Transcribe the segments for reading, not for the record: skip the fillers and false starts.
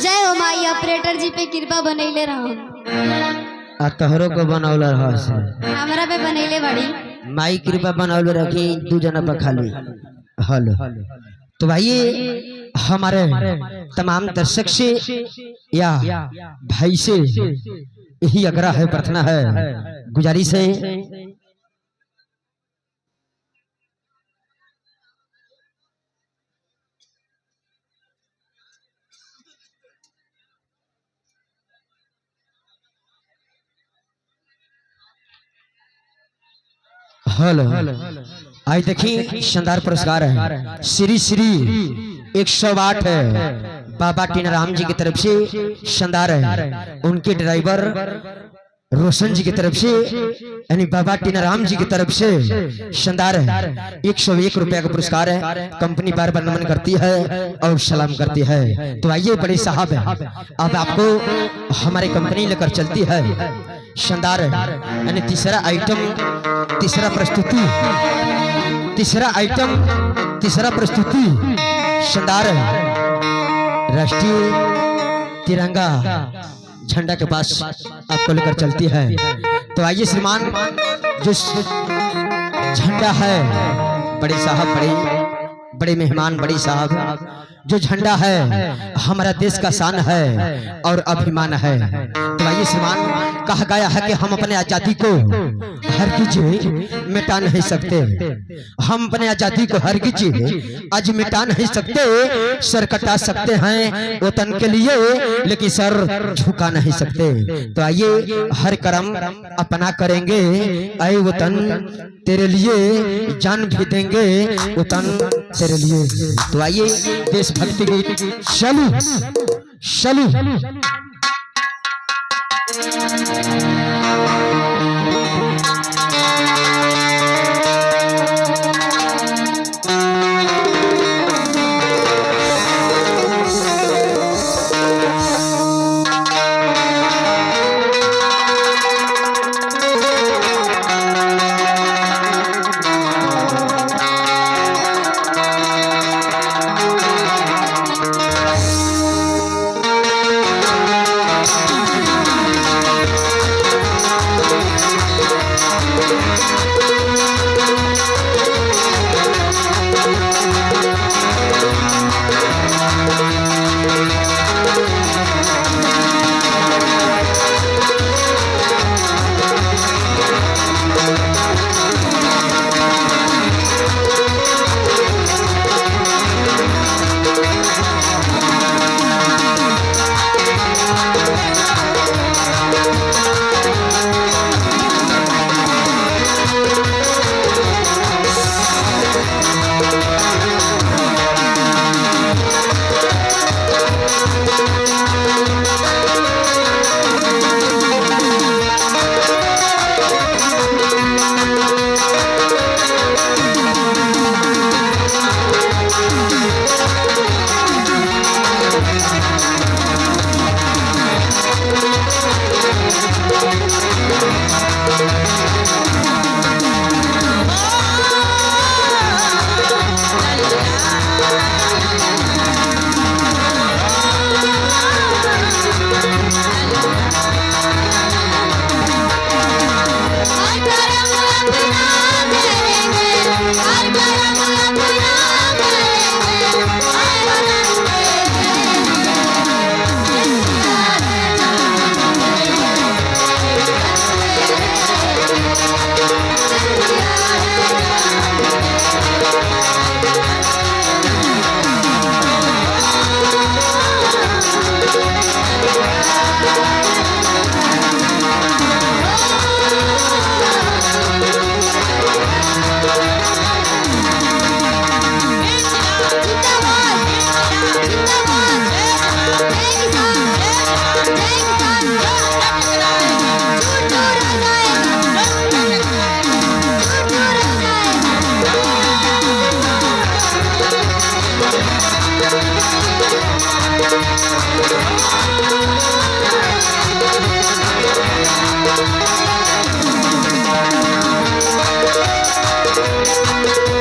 जय हो माई ऑपरेटर जी पे कृपा बनैले रहो। तोहरो को बनौल रहा से हमरा पे बनैले बड़ी माई कृपा बनौल रखी दू जना पर खाली हल। तो भाई हमारे तमाम दर्शक से या भाई से यही आग्रह है, प्रार्थना है, गुजारिश है, हेलो आज देखिए शानदार पुरस्कार है, श्री श्री 108 है बाबा टीनाराम जी की तरफ से शानदार है, उनके ड्राइवर रोशन जी की तरफ से यानी बाबा टीनाराम जी की तरफ से शानदार है। 101 रुपया का पुरस्कार है। कंपनी बार बार नमन करती है और सलाम करती है। तो आइए बड़े साहब है, अब आपको हमारी कंपनी लेकर चलती है, शानदार है। यानी तीसरा आइटम, तीसरा प्रस्तुति, तीसरा आइटम, तीसरा प्रस्तुति शानदार है। राष्ट्रीय तिरंगा झंडा के पास आपको लेकर चलती है। तो आइए श्रीमान, जो झंडा है, बड़े साहब, बड़े मेहमान, बड़े साहब, जो झंडा है हमारा देश का शान है और अभिमान है। तो आइए श्रीमान, कहा गया है कि हम अपने आजादी को हरगिज मिटा नहीं सकते, हम अपने आजादी को हरगिज आज मिटा नहीं सकते। सर कटा सकते हैं वतन के लिए, लेकिन सर झुका नहीं सकते। तो आइए हर कर्म अपना करेंगे, आए वतन तेरे लिए जान भी देंगे, वतन तेरे लिए। तो आइए देशभक्ति गीत चलू चलू।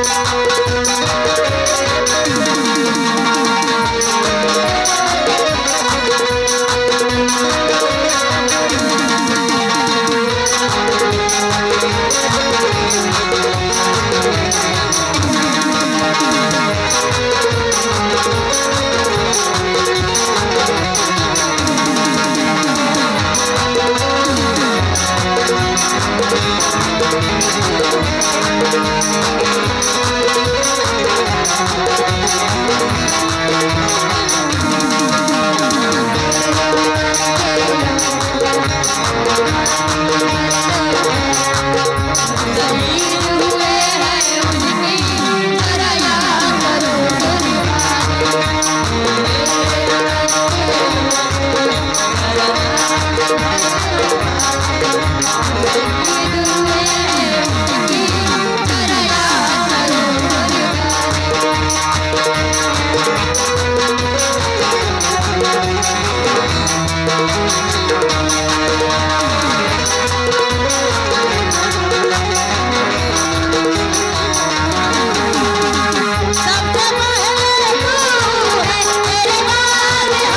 है